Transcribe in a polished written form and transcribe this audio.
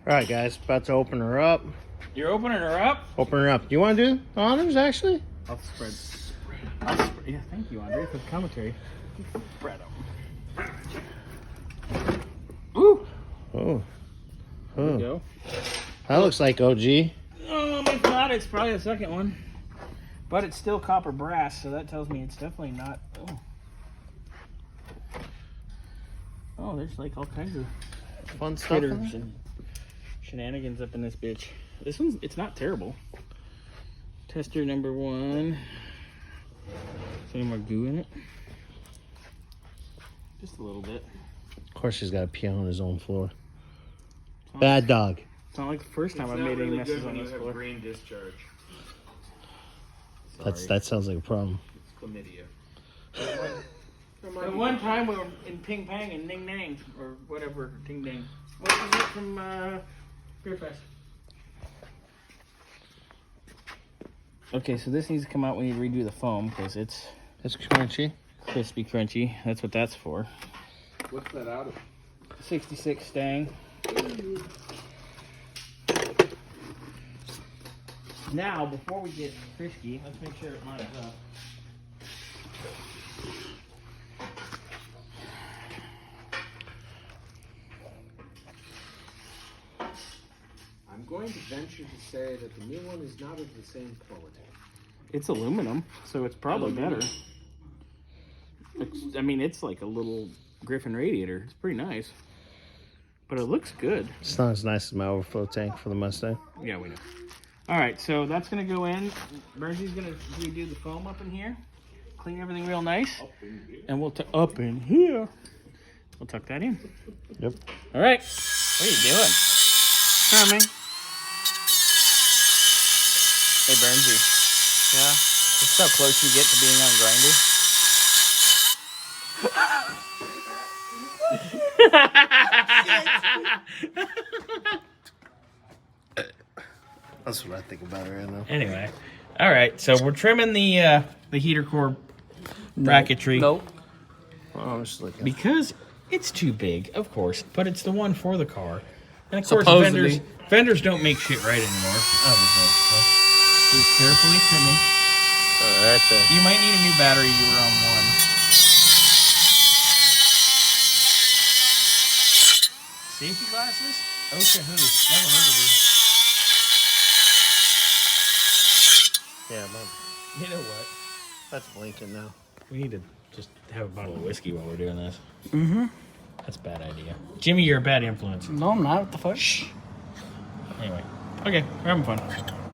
All right, guys, about to open her up. You're opening her up? Open her up. Do you want to do the honors, actually? I'll spread. Yeah, thank you, Andre, for the commentary. Spread them. Ooh. Oh. There we go. That looks like OG. Oh my God, it's probably the second one. But it's still copper brass, so that tells me it's definitely not. Oh, there's like all kinds of Fun stuff in critters there. and shenanigans up in this bitch. This one's, it's not terrible. Tester number 1. Is any more goo in it? Just a little bit. Of course, she's got to pee on his own floor. Bad dog. It's not like the first time I've made any messes on this floor. Green discharge. That sounds like a problem. It's chlamydia. The one time we were in Ping Pang and Ning Nang, or whatever, Ding Dang. What was it from Beer Fest? Okay, so this needs to come out. We need to redo the foam because it's crunchy. crispy, crunchy. That's what that's for. What's that out of? 66 Stang. Now, before we get frisky, let's make sure it lines up. I'm going to venture to say that the new one is not of the same quality. It's aluminum, so it's probably better. I mean, it's like a little Griffin radiator. It's pretty nice. But it looks good. It's not as nice as my overflow tank for the Mustang. Yeah, we know. All right, so that's going to go in. Bernsy's going to redo the foam up in here. Clean everything real nice. And we'll up in here. We'll tuck that in. Yep. All right. What are you doing? Coming. Hey, Bernsey. Yeah. This is how close you get to being on Grindr. That's what I think about it right now. Anyway, all right. So we're trimming the heater core bracketry. Nope. Oh, I'm just looking. Because it's too big, of course, but it's the one for the car. And of course, Supposedly. vendors don't make shit right anymore. Obviously. So we're carefully trimming. Right there. You might need a new battery. You were on one. Safety glasses? OSHA who? Never heard of her. Yeah, man. You know what? That's blinking now. We need to just have a bottle of whiskey while we're doing this. Mm-hmm. That's a bad idea. Jimmy, you're a bad influence. No, I'm not. What the fuck? Anyway. Okay, we're having fun.